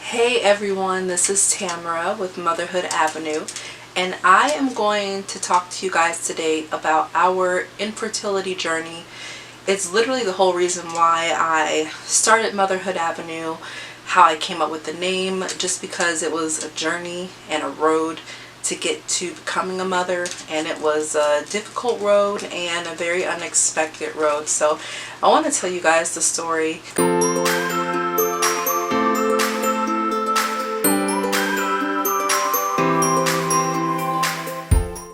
Hey everyone, this is Tamara with Motherhood Avenue, and I am going to talk to you guys today about our infertility journey. It's literally the whole reason why I started Motherhood Avenue, how I came up with the name, just because it was a journey and a road to get to becoming a mother, and it was a difficult road and a very unexpected road. So I want to tell you guys the story.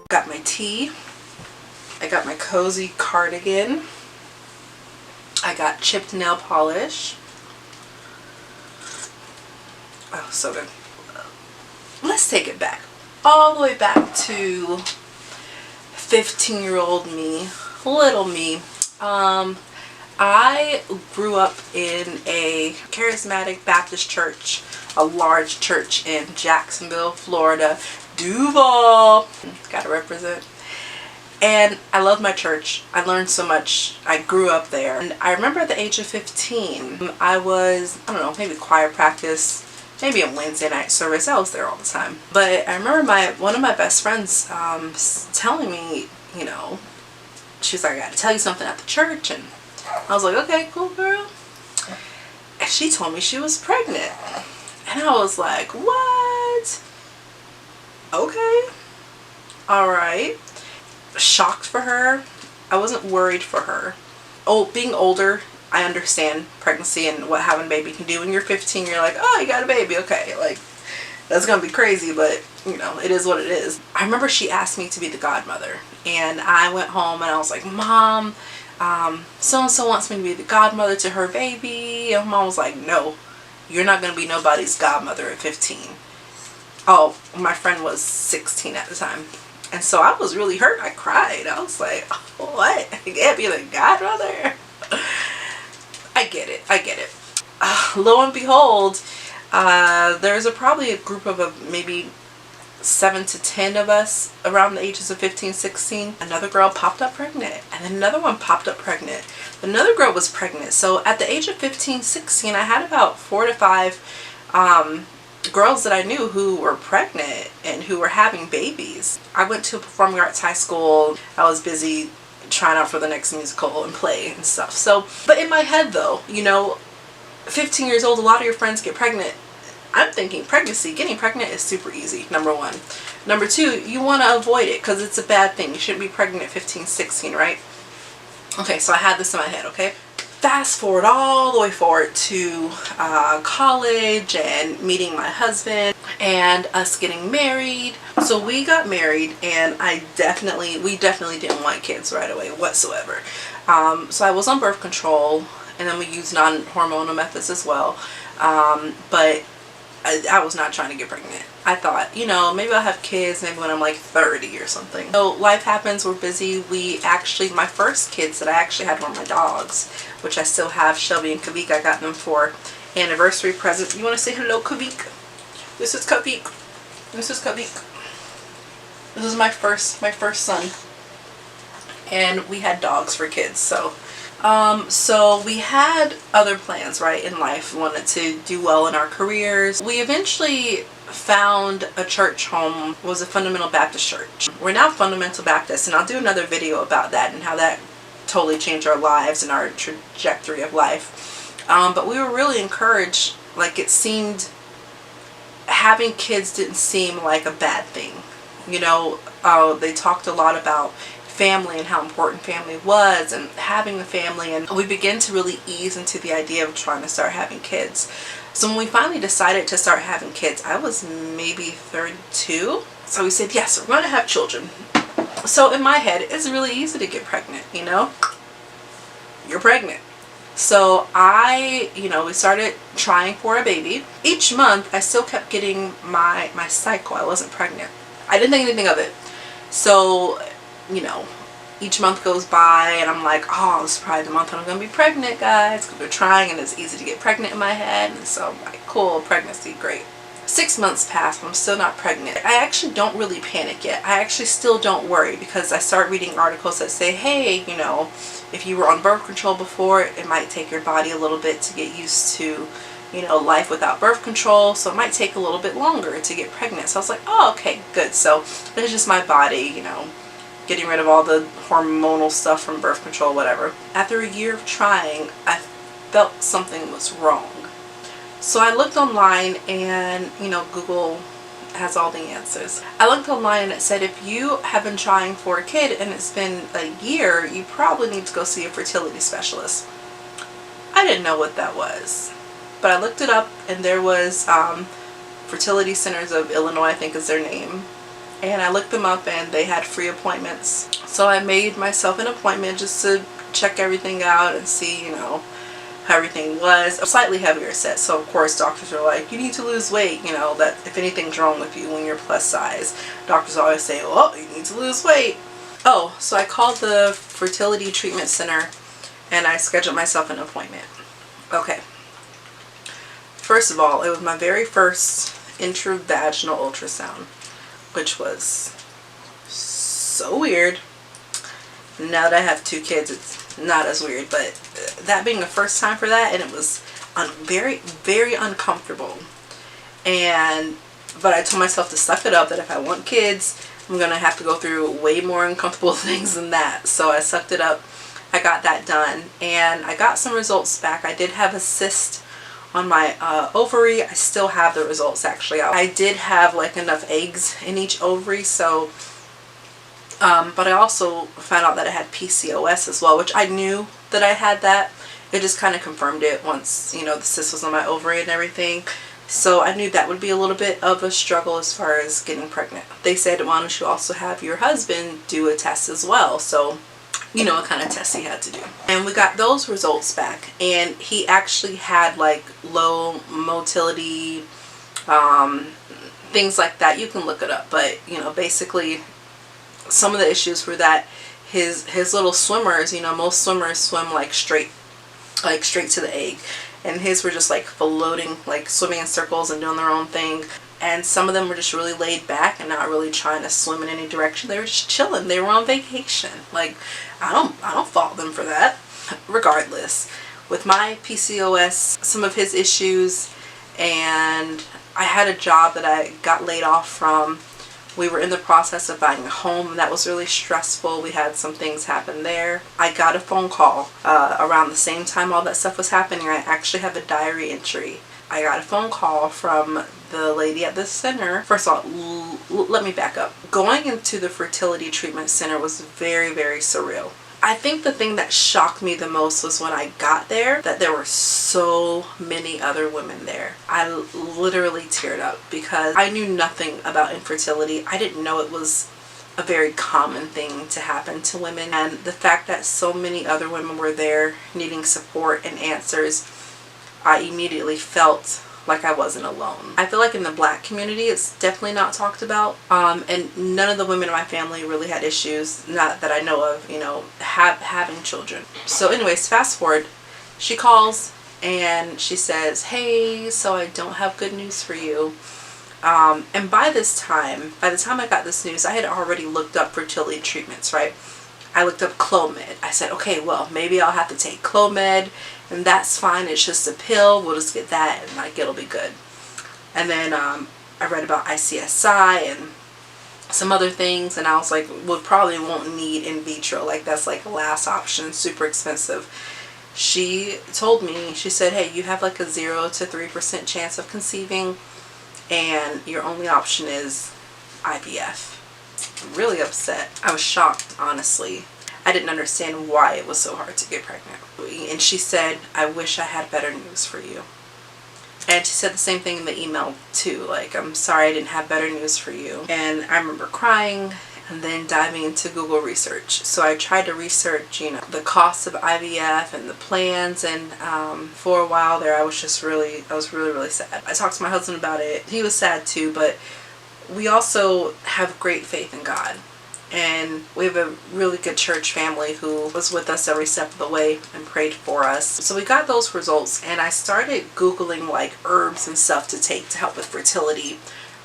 Got my tea, I got my cozy cardigan, I got chipped nail polish. Oh, so good. Let's take it back, all the way back to 15-year-old me, little me. I grew up in a charismatic Baptist church, a large church in Jacksonville, Florida. Duval, gotta represent. And I love my church. I learned so much. I grew up there. And I remember at the age of 15, I was, I don't know, maybe choir practice, maybe a Wednesday night service. I was there all the time. But I remember one of my best friends telling me, you know, she was like, I gotta tell you something at the church. And I was like, okay, cool, girl. And she told me she was pregnant. And I was like, what? Okay, all right. Shocked for her. I wasn't worried for her. Oh, being older, I understand pregnancy and what having a baby can do. When you're 15, you're like, oh, you got a baby, okay, like that's gonna be crazy, but you know, it is what it is. I remember she asked me to be the godmother, and I went home and I was like, Mom, so and so wants me to be the godmother to her baby. And Mom was like, no, you're not gonna be nobody's godmother at 15. Oh, my friend was 16 at the time. And so I was really hurt. I cried. I was like, what? I can't be the godmother? I get it. I get it. Lo and behold, there's probably a group of maybe 7 to 10 of us around the ages of 15, 16. Another girl popped up pregnant. And then another one popped up pregnant. Another girl was pregnant. So at the age of 15, 16, I had about 4 to 5 girls that I knew who were pregnant and who were having babies. I went to a performing arts high school. I was busy trying out for the next musical and play and stuff. So, but in my head though, you know, 15 years old, a lot of your friends get pregnant. I'm thinking getting pregnant is super easy, number one. Number two, you want to avoid it because it's a bad thing. You shouldn't be pregnant at 15, 16, right? Okay, so I had this in my head, okay? Fast forward all the way forward to college and meeting my husband and us getting married. So we got married, and we definitely didn't want kids right away whatsoever. So I was on birth control, and then we used non-hormonal methods as well. But I was not trying to get pregnant. I thought, you know, maybe I'll have kids maybe when I'm like 30 or something. So life happens, we're busy. My first kids that I actually had were my dogs, which I still have, Shelby and Kavik. I got them for anniversary present. You want to say hello, Kavik? This is Kavik. This is Kavik. This is my first son. And we had dogs for kids, so we had other plans, right, in life. We wanted to do well in our careers. We eventually found a church home. It was a Fundamental Baptist church. We're now Fundamental Baptist, and I'll do another video about that and how that totally changed our lives and our trajectory of life. But we were really encouraged. Like, it seemed, having kids didn't seem like a bad thing. You know, they talked a lot about family and how important family was and having a family, and we began to really ease into the idea of trying to start having kids. So when we finally decided to start having kids, I was maybe 32. So we said, yes, we're going to have children. So in my head, it's really easy to get pregnant, you know? You're pregnant. So we started trying for a baby. Each month, I still kept getting my cycle. I wasn't pregnant. I didn't think anything of it. So, you know, each month goes by and I'm like, oh, this is probably the month I'm going to be pregnant, guys. Because we're trying and it's easy to get pregnant in my head. And so I'm like, cool, pregnancy, great. 6 months pass, I'm still not pregnant. I actually don't really panic yet. I actually still don't worry, because I start reading articles that say, hey, you know, if you were on birth control before, it might take your body a little bit to get used to, life without birth control, so it might take a little bit longer to get pregnant. So I was like, oh, okay, good. So it's just my body, getting rid of all the hormonal stuff from birth control, whatever. After a year of trying, I felt something was wrong. So I looked online, and Google has all the answers. I looked online and it said if you have been trying for a kid and it's been a year, you probably need to go see a fertility specialist. I didn't know what that was, but I looked it up, and there was Fertility Centers of Illinois, I think is their name. And I looked them up, and they had free appointments. So I made myself an appointment just to check everything out and see, how everything was. A slightly heavier set. So of course doctors are like, you need to lose weight, that if anything's wrong with you when you're plus size. Doctors always say, well, you need to lose weight. Oh, so I called the fertility treatment center, and I scheduled myself an appointment. Okay. First of all, it was my very first intravaginal ultrasound, which was so weird. Now that I have 2 kids, it's not as weird, but that being the first time for that, and it was very, very uncomfortable. But I told myself to suck it up, that if I want kids, I'm going to have to go through way more uncomfortable things than that. So I sucked it up. I got that done, and I got some results back. I did have a cyst on my ovary. I still have the results actually. I did have like enough eggs in each ovary, so but I also found out that I had PCOS as well, which I knew that I had that. It just kind of confirmed it once, the cyst was on my ovary and everything. So I knew that would be a little bit of a struggle as far as getting pregnant. They said, why don't you also have your husband do a test as well? So, what kind of test he had to do. And we got those results back, and he actually had like low motility, things like that. You can look it up, but basically some of the issues were that his little swimmers, most swimmers swim like straight to the egg, and his were just like floating, like swimming in circles and doing their own thing. And some of them were just really laid back and not really trying to swim in any direction. They were just chilling. They were on vacation. Like, I don't fault them for that. Regardless, with my PCOS, some of his issues, and I had a job that I got laid off from. We were in the process of buying a home, and that was really stressful. We had some things happen there. I got a phone call around the same time all that stuff was happening. I actually have a diary entry. I got a phone call from the lady at the center. First of all, let me back up. Going into the fertility treatment center was very, very surreal. I think the thing that shocked me the most was when I got there, that there were so many other women there. I literally teared up because I knew nothing about infertility. I didn't know it was a very common thing to happen to women. And the fact that so many other women were there needing support and answers, I immediately felt like I wasn't alone. I feel like in the Black community it's definitely not talked about, and none of the women in my family really had issues, not that I know of, having children. So anyways, fast forward, she calls and she says, hey, so I don't have good news for you. And by the time I got this news, I had already looked up fertility treatments, right? I looked up Clomid. I said, okay, well, maybe I'll have to take Clomid, and that's fine. It's just a pill. We'll just get that, and like it'll be good. And then I read about ICSI and some other things, and I was like, we probably won't need in vitro. Like that's like a last option, super expensive. She told me, she said, hey, you have like a 0 to 3% chance of conceiving, and your only option is IVF. Really upset. I was shocked, honestly. I didn't understand why it was so hard to get pregnant. And she said, I wish I had better news for you. And she said the same thing in the email too, like, I'm sorry I didn't have better news for you. And I remember crying and then diving into Google research. So I tried to research, the costs of IVF and the plans, and for a while there I was really, really sad. I talked to my husband about it. He was sad too, but we also have great faith in God, and we have a really good church family who was with us every step of the way and prayed for us. So we got those results, and I started Googling like herbs and stuff to take to help with fertility,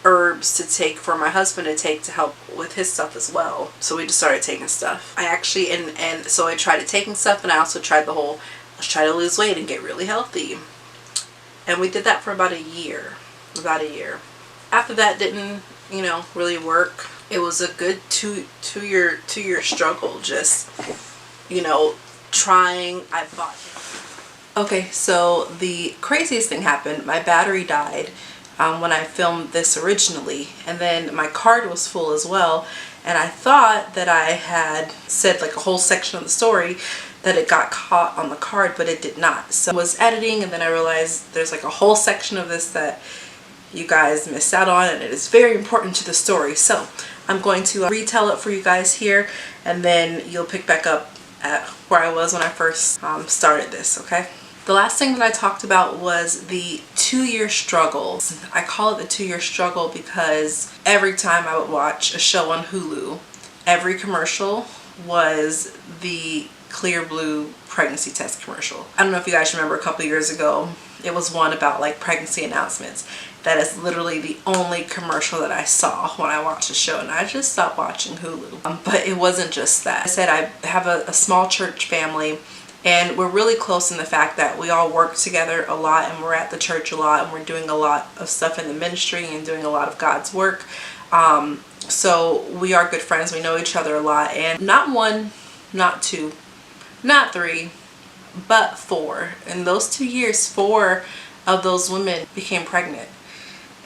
herbs to take for my husband to take to help with his stuff as well. So we just started taking stuff. I actually, and so I tried taking stuff, and I also tried the whole, let's try to lose weight and get really healthy. And we did that for about a year. After that didn't, really work. It was a good two-year struggle, just, trying. I bought him. Okay, so the craziest thing happened. My battery died when I filmed this originally, and then my card was full as well, and I thought that I had said like a whole section of the story, that it got caught on the card, but it did not. So I was editing, and then I realized there's like a whole section of this that you guys missed out on, and it is very important to the story. So I'm going to retell it for you guys here, and then you'll pick back up at where I was when I first started this, okay? The last thing that I talked about was the 2-year struggle. I call it the 2-year struggle because every time I would watch a show on Hulu, every commercial was the Clear Blue pregnancy test commercial. I don't know if you guys remember a couple years ago, it was one about like pregnancy announcements. That is literally the only commercial that I saw when I watched the show, and I just stopped watching Hulu. But it wasn't just that. I said I have a small church family, and we're really close in the fact that we all work together a lot, and we're at the church a lot, and we're doing a lot of stuff in the ministry and doing a lot of God's work. So we are good friends. We know each other a lot, and not one, not two, not three, but 4. In those 2 years, 4 of those women became pregnant.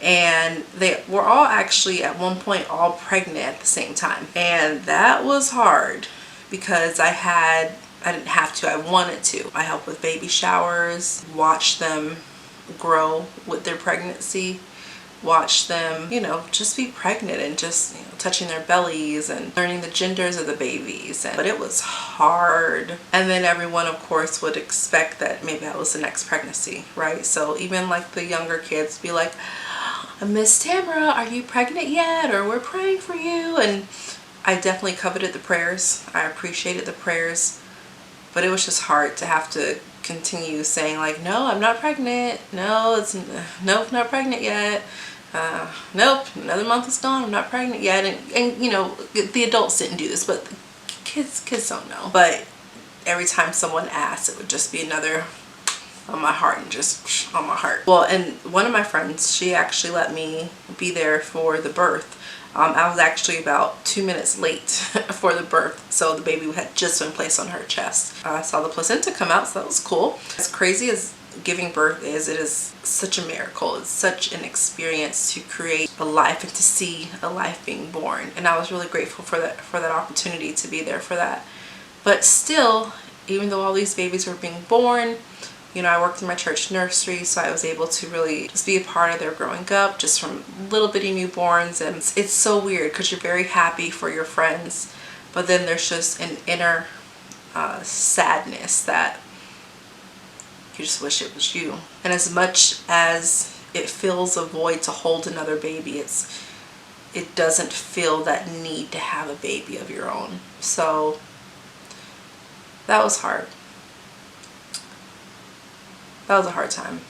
And they were all actually at one point all pregnant at the same time. And that was hard because I didn't have to, I wanted to. I helped with baby showers, watch them grow with their pregnancy, watch them, just be pregnant and just, touching their bellies and learning the genders of the babies. But it was hard. And then everyone, of course, would expect that maybe that was the next pregnancy, right? So even like the younger kids be like, Miss Tamara, are you pregnant yet? Or we're praying for you. And I definitely coveted the prayers. I appreciated the prayers. But it was just hard to have to continue saying like, no, I'm not pregnant. No, nope, not pregnant yet. Nope, another month is gone, I'm not pregnant yet. And the adults didn't do this, but kids don't know. But every time someone asked, it would just be another on my heart and just on my heart. Well, and one of my friends, she actually let me be there for the birth. I was actually about 2 minutes late for the birth, so the baby had just been placed on her chest. I saw the placenta come out, so that was cool. As crazy as giving birth is, it is such a miracle. It's such an experience to create a life and to see a life being born. And I was really grateful for that opportunity to be there for that. But still, even though all these babies were being born, I worked in my church nursery, so I was able to really just be a part of their growing up, just from little bitty newborns. And it's so weird because you're very happy for your friends, but then there's just an inner sadness that you just wish it was you. And as much as it fills a void to hold another baby, it doesn't feel that need to have a baby of your own. So that was hard. That was a hard time.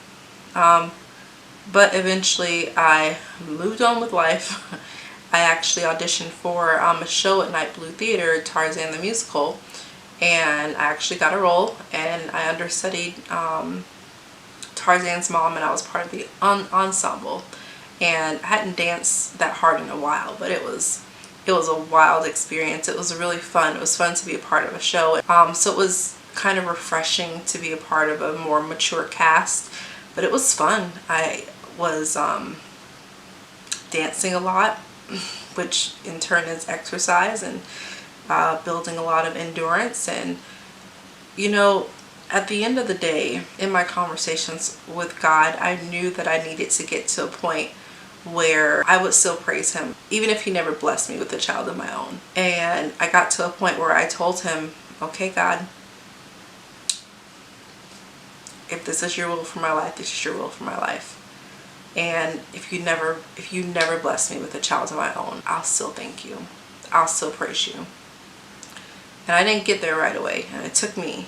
But eventually I moved on with life. I actually auditioned for a show at Night Blue Theater, Tarzan the Musical, and I actually got a role, and I understudied Tarzan's mom, and I was part of the ensemble. And I hadn't danced that hard in a while, but it was a wild experience. It was really fun. It was fun to be a part of a show. So it was kind of refreshing to be a part of a more mature cast, but it was fun. I was dancing a lot, which in turn is exercise, and building a lot of endurance. And at the end of the day, in my conversations with God, I knew that I needed to get to a point where I would still praise him, even if he never blessed me with a child of my own. And I got to a point where I told him, okay, God, if this is your will for my life, this is your will for my life. And if you never bless me with a child of my own, I'll still thank you. I'll still praise you. And I didn't get there right away, and it took me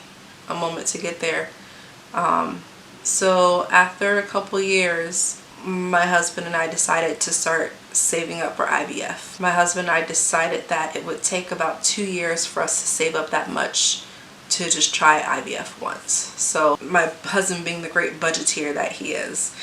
a moment to get there. So after a couple years, my husband and I decided to start saving up for IVF. My husband and I decided that it would take about 2 years for us to save up that much to just try IVF once. So my husband, being the great budgeteer that he is,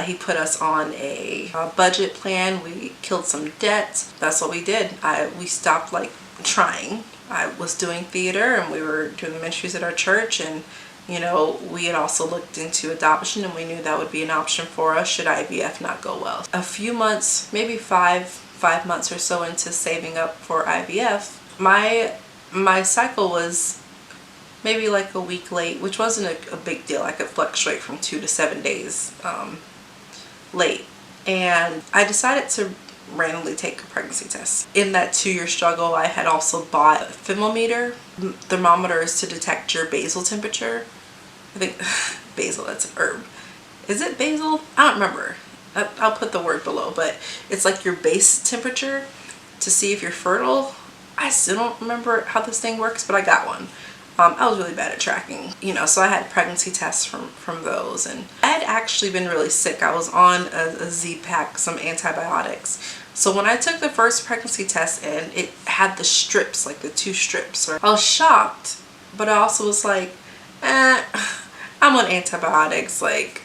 he put us on a budget plan. We killed some debt. That's what we did. We stopped like trying. I was doing theater and we were doing the ministries at our church, and you know, we had also looked into adoption, and we knew that would be an option for us should IVF not go well. A few months, maybe five months or so into saving up for IVF, my cycle was maybe like a week late, which wasn't a big deal. I could fluctuate from 2 to 7 days late. And I decided to randomly take a pregnancy test. In that 2-year struggle, I had also bought a thermometer. Thermometer is to detect your basal temperature. I think basil, that's an herb. Is it basil? I don't remember. I'll put the word below, but it's like your base temperature to see if you're fertile. I still don't remember how this thing works, but I got one. I was really bad at tracking, you know, so I had pregnancy tests from those. And I had actually been really sick. I was on a Z-Pack, some antibiotics. So when I took the first pregnancy test and it had the strips, like the 2 strips, I was shocked, but I also was like, I'm on antibiotics, like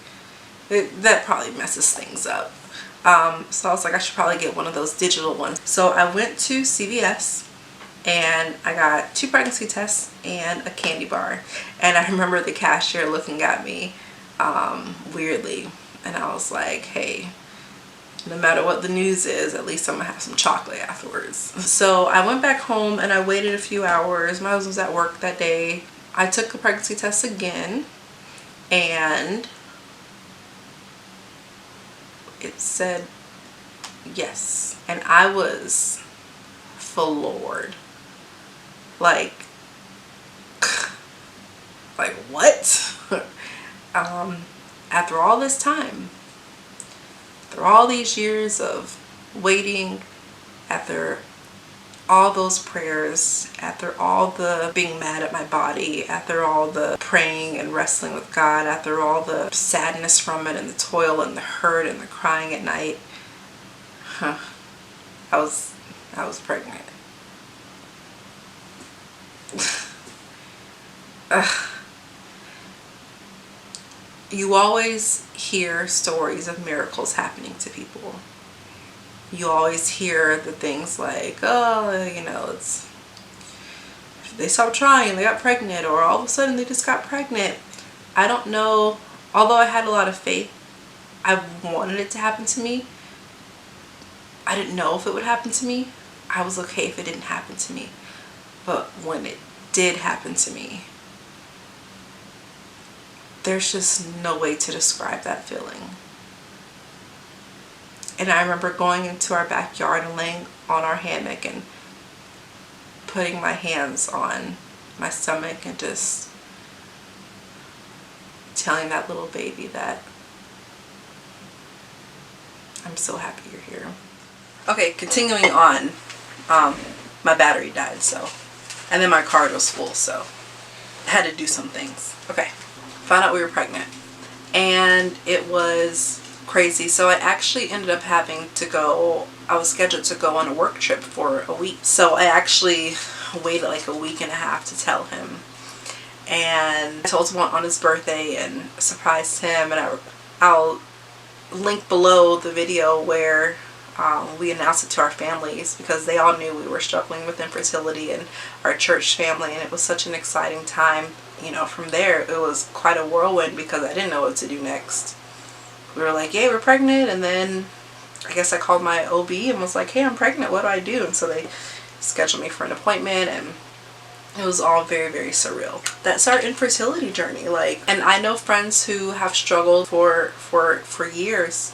that probably messes things up. So I was like, I should probably get one of those digital ones. So I went to CVS and I got 2 pregnancy tests and a candy bar. And I remember the cashier looking at me weirdly, and I was like, hey, no matter what the news is, at least I'm gonna have some chocolate afterwards. So I went back home and I waited a few hours. My husband was at work that day. I took the pregnancy test again, and it said yes. And I was floored. Like what? After all this time, after all these years of waiting, after all those prayers, after all the being mad at my body, after all the praying and wrestling with God, after all the sadness from it and the toil and the hurt and the crying at night, I was pregnant. You always hear stories of miracles happening to people. You always hear the things like, oh, you know, it's they stopped trying, they got pregnant, or all of a sudden they just got pregnant. I don't know. Although I had a lot of faith, I wanted it to happen to me. I didn't know if it would happen to me. I was okay if it didn't happen to me. But when it did happen to me, there's just no way to describe that feeling. And I remember going into our backyard and laying on our hammock and putting my hands on my stomach and just telling that little baby that I'm so happy you're here. Okay, continuing on, my battery died, so, and then my card was full, so I had to do some things. Okay, found out we were pregnant, and it was crazy. So I actually ended up having to go, I was scheduled to go on a work trip for a week. So I actually waited like a week and a half to tell him. And I told him on his birthday and surprised him. And I'll link below the video where we announced it to our families, because they all knew we were struggling with infertility, and our church family. And it was such an exciting time. You know, from there it was quite a whirlwind because I didn't know what to do next. We were like, yeah, we're pregnant, and then I guess I called my OB and was like, hey, I'm pregnant, what do I do? And so they scheduled me for an appointment, and it was all very, very surreal. That's our infertility journey. Like, and I know friends who have struggled for years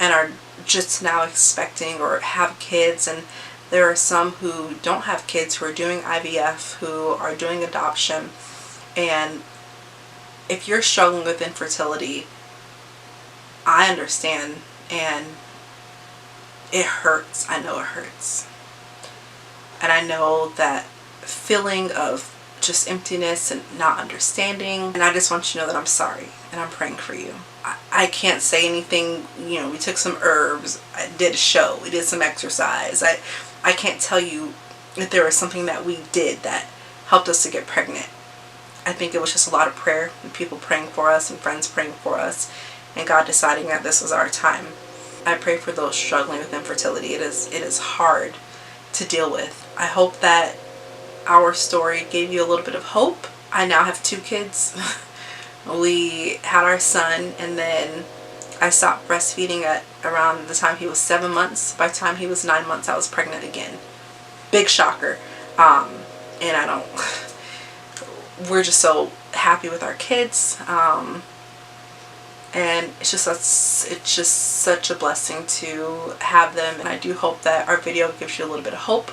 and are just now expecting or have kids, and there are some who don't have kids who are doing IVF, who are doing adoption. And if you're struggling with infertility, I understand, and it hurts. I know it hurts. And I know that feeling of just emptiness and not understanding. And I just want you to know that I'm sorry and I'm praying for you. I can't say anything. You know, we took some herbs. I did a show. We did some exercise. I can't tell you if there was something that we did that helped us to get pregnant. I think it was just a lot of prayer and people praying for us and friends praying for us and God deciding that this was our time. I pray for those struggling with infertility. It is hard to deal with. I hope that our story gave you a little bit of hope. I now have 2 kids. We had our son, and then I stopped breastfeeding at around the time he was 7 months. By the time he was 9 months, I was pregnant again. Big shocker. And I don't, we're just so happy with our kids. And it's just such a blessing to have them. And I do hope that our video gives you a little bit of hope.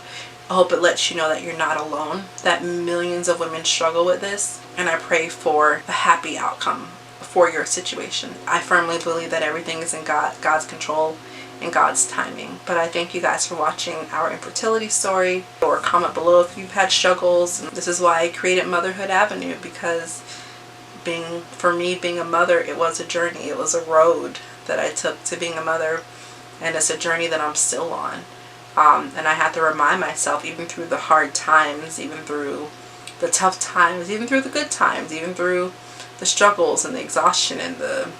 I hope it lets you know that you're not alone, that millions of women struggle with this. And I pray for a happy outcome for your situation. I firmly believe that everything is in God's control and God's timing. But I thank you guys for watching our infertility story. Or comment below if you've had struggles. And this is why I created Motherhood Avenue, because for me being a mother, it was a journey. It was a road that I took to being a mother, and it's a journey that I'm still on. And I have to remind myself, even through the hard times, even through the tough times, even through the good times, even through the struggles and the exhaustion and the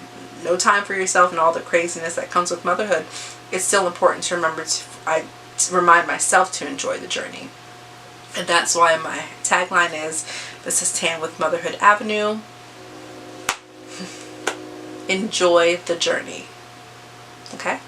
no time for yourself and all the craziness that comes with motherhood, it's still important to remember to remind myself to enjoy the journey. And that's why my tagline is, this is Tan with Motherhood Avenue. Enjoy the journey. Okay?